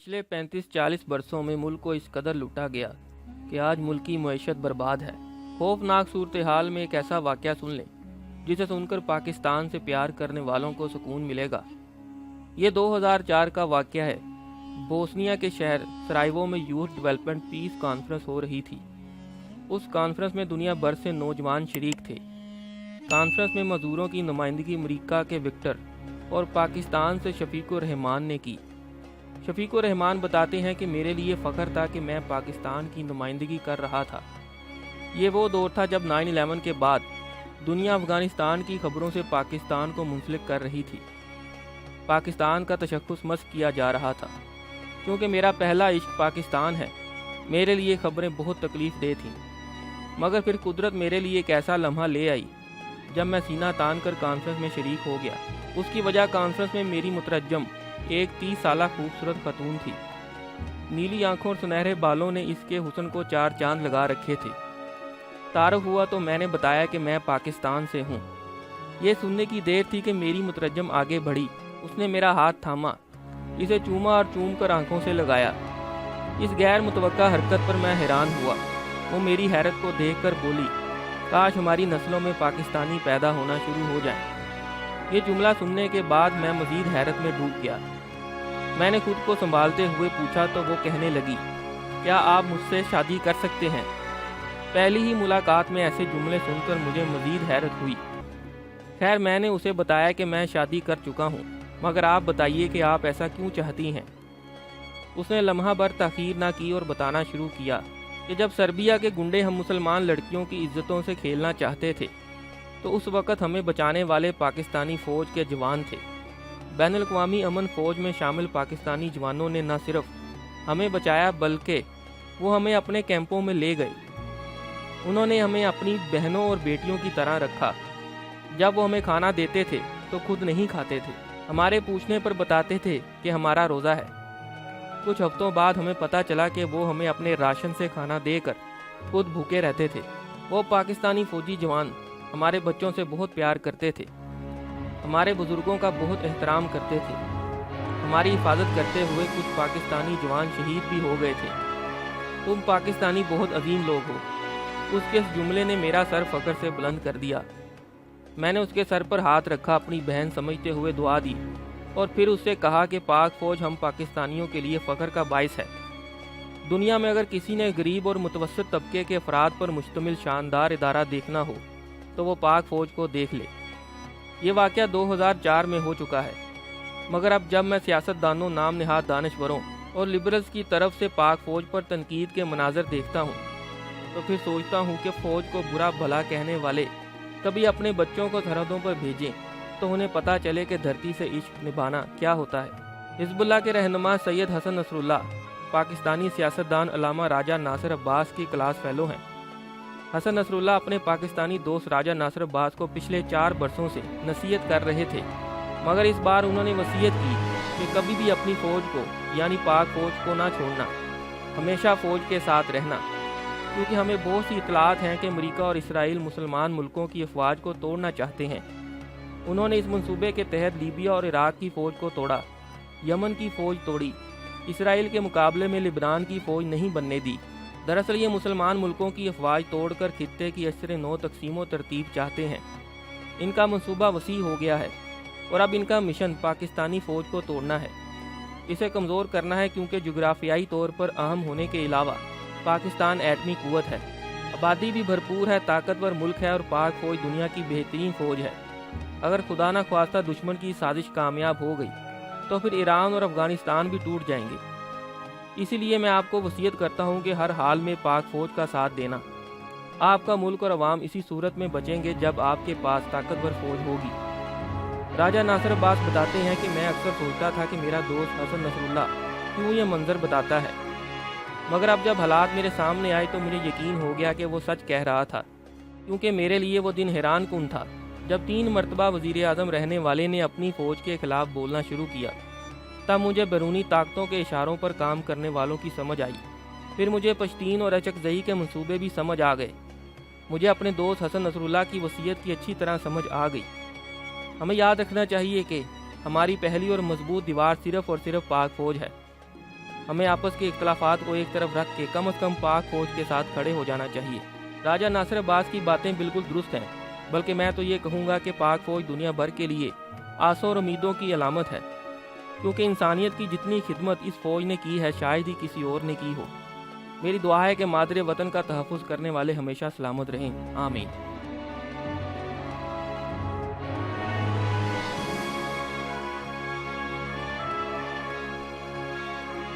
पिछले 35-40 बरसों में मुल्क को इस कदर लूटा गया कि आज मुल्क की मईशत बर्बाद है। खौफनाक सूरत हाल में एक ऐसा वाक़या सुन लें जिसे सुनकर पाकिस्तान से प्यार करने वालों को सुकून मिलेगा। ये 2004 का वाक़या है। बोस्निया के शहर सराइवो में यूथ डेवलपमेंट पीस कॉन्फ्रेंस हो रही थी। उस कॉन्फ्रेंस में दुनिया भर से नौजवान शरीक थे। कॉन्फ्रेंस में मजदूरों की नुमाइंदगी अमेरिका के विक्टर और पाकिस्तान से शफीकुर रहमान ने की। शफीकुर रहमान बताते हैं कि मेरे लिए फ़ख्र था कि मैं पाकिस्तान की नुमाइंदगी कर रहा था। ये वो दौर था जब 9/11 के बाद दुनिया अफ़गानिस्तान की खबरों से पाकिस्तान को मुंसलिक कर रही थी। पाकिस्तान का तशख़्ख़ुस मस्ख़ किया जा रहा था। क्योंकि मेरा पहला इश्क पाकिस्तान है, मेरे लिए खबरें बहुत तकलीफ़ दे थीं। मगर फिर कुदरत मेरे लिए एक ऐसा लम्हा ले आई जब मैं सीना तान कर कॉन्फ्रेंस में शरीक हो गया। उसकी वजह कॉन्फ्रेंस में मेरी मुतरज्जम एक 30 साला खूबसूरत खतून थी। नीली आंखों और सुनहरे बालों ने इसके हुस्न को 4 चांद लगा रखे थे। तारुफ हुआ तो मैंने बताया कि मैं पाकिस्तान से हूँ। ये सुनने की देर थी कि मेरी मुतरज्जम आगे बढ़ी। उसने मेरा हाथ थामा, इसे चूमा और चूम कर आंखों से लगाया। इस गैर मुतवक्का हरकत पर मैं हैरान हुआ। वो मेरी हैरत को देखकर बोली, काश हमारी नस्लों में पाकिस्तानी पैदा होना शुरू हो जाए। ये जुमला सुनने के बाद मैं मज़ीद हैरत में डूब गया। मैंने खुद को संभालते हुए पूछा तो वो कहने लगी, क्या आप मुझसे शादी कर सकते हैं? पहली ही मुलाकात में ऐसे जुमले सुनकर मुझे मज़ीद हैरत हुई। खैर, मैंने उसे बताया कि मैं शादी कर चुका हूँ, मगर आप बताइए कि आप ऐसा क्यों चाहती हैं। उसने लम्हा भर ताख़ीर ना की और बताना शुरू किया कि जब सर्बिया के गुंडे हम मुसलमान लड़कियों की इज्जतों से खेलना चाहते थे तो उस वक़्त हमें बचाने वाले पाकिस्तानी फ़ौज के जवान थे। बैनुल-अक़वामी अमन फ़ौज में शामिल पाकिस्तानी जवानों ने न सिर्फ हमें बचाया बल्कि वो हमें अपने कैंपों में ले गए। उन्होंने हमें अपनी बहनों और बेटियों की तरह रखा। जब वो हमें खाना देते थे तो खुद नहीं खाते थे। हमारे पूछने पर बताते थे कि हमारा रोज़ा है। कुछ हफ्तों बाद हमें पता चला कि वो हमें अपने राशन से खाना देकर खुद भूखे रहते थे। वो पाकिस्तानी फ़ौजी जवान हमारे बच्चों से बहुत प्यार करते थे, हमारे बुज़ुर्गों का बहुत एहतराम करते थे। हमारी हिफाजत करते हुए कुछ पाकिस्तानी जवान शहीद भी हो गए थे। तुम पाकिस्तानी बहुत अजीम लोग हो। उसके इस जुमले ने मेरा सर फ़ख्र से बुलंद कर दिया। मैंने उसके सर पर हाथ रखा, अपनी बहन समझते हुए दुआ दी और फिर उससे कहा कि पाक फ़ौज हम पाकिस्तानियों के लिए फ़ख्र का बाइस है। दुनिया में अगर किसी ने गरीब और मुतवस्सित तबके के अफराद पर मुश्तमिल शानदार इदारा देखना हो तो वो पाक फ़ौज को देख ले। ये वाक़या 2004 में हो चुका है, मगर अब जब मैं सियासतदानों, नाम नहाद दानश्वरों और लिबरल्स की तरफ से पाक फ़ौज पर तनकीद के मनाज़र देखता हूँ तो फिर सोचता हूँ कि फ़ौज को बुरा भला कहने वाले कभी अपने बच्चों को सरहदों पर भेजें तो उन्हें पता चले कि धरती से इश्क निभाना क्या होता है। हिज़्बुल्लाह के रहनुमा सैयद हसन नसरुल्लाह पाकिस्तानी सियासतदान अल्लामा राजा नासिर अब्बास की क्लास फेलो हैं। हसन नसरुल्लाह अपने पाकिस्तानी दोस्त राजा नासिर अब्बास को पिछले 4 बरसों से नसीहत कर रहे थे, मगर इस बार उन्होंने वसीयत की कि कभी भी अपनी फ़ौज को यानी पाक फ़ौज को ना छोड़ना, हमेशा फ़ौज के साथ रहना, क्योंकि हमें बहुत सी इतलात हैं कि अमेरिका और इसराइल मुसलमान मुल्कों की अफवाज को तोड़ना चाहते हैं। उन्होंने इस मंसूबे के तहत लीबिया और इराक की फ़ौज को तोड़ा, यमन की फ़ौज तोड़ी, इसराइल के मुकाबले में लिबनान की फ़ौज नहीं बनने दी। दरअसल ये मुसलमान मुल्कों की अफवाज तोड़कर खित्ते की असर नौ तकसीम व तरतीब चाहते हैं। इनका मंसूबा वसी हो गया है और अब इनका मिशन पाकिस्तानी फ़ौज को तोड़ना है, इसे कमज़ोर करना है, क्योंकि जुग्राफियाई तौर पर अहम होने के अलावा पाकिस्तान एटमी क़ुव्वत है, आबादी भी भरपूर है, ताकतवर मुल्क है और पाक फ़ौज दुनिया की बेहतरीन फ़ौज है। अगर खुदा न ख्वास्ता दुश्मन की साजिश कामयाब हो गई तो फिर ईरान और अफ़गानिस्तान भी टूट जाएंगे। इसीलिए मैं आपको वसीयत करता हूँ कि हर हाल में पाक फ़ौज का साथ देना। आपका मुल्क और अवाम इसी सूरत में बचेंगे जब आपके पास ताकतवर फ़ौज होगी। राजा नासिर अब्बास बताते हैं कि मैं अक्सर सोचता था कि मेरा दोस्त हसन नसरुल्लाह क्यों ये मंजर बताता है, मगर अब जब हालात मेरे सामने आए तो मुझे यकीन हो गया कि वो सच कह रहा था, क्योंकि मेरे लिए वो दिन हैरान कुन था जब 3 मरतबा वज़ीर आज़म रहने वाले ने अपनी फ़ौज के ख़िलाफ़ बोलना शुरू किया। तब मुझे बैरूनी ताकतों के इशारों पर काम करने वालों की समझ आई। फिर मुझे पश्तीन और अचकज़ई के मंसूबे भी समझ आ गए। मुझे अपने दोस्त हसन नसरुल्लाह की वसीयत की अच्छी तरह समझ आ गई। हमें याद रखना चाहिए कि हमारी पहली और मजबूत दीवार सिर्फ़ और सिर्फ पाक फ़ौज है। ہمیں آپس کے اختلافات کو ایک طرف رکھ کے کم از کم پاک فوج کے ساتھ کھڑے ہو جانا چاہیے۔ راجہ ناصر عباس کی باتیں بالکل درست ہیں، بلکہ میں تو یہ کہوں گا کہ پاک فوج دنیا بھر کے لیے آسوں اور امیدوں کی علامت ہے، کیونکہ انسانیت کی جتنی خدمت اس فوج نے کی ہے شاید ہی کسی اور نے کی ہو۔ میری دعا ہے کہ مادر وطن کا تحفظ کرنے والے ہمیشہ سلامت رہیں، آمین۔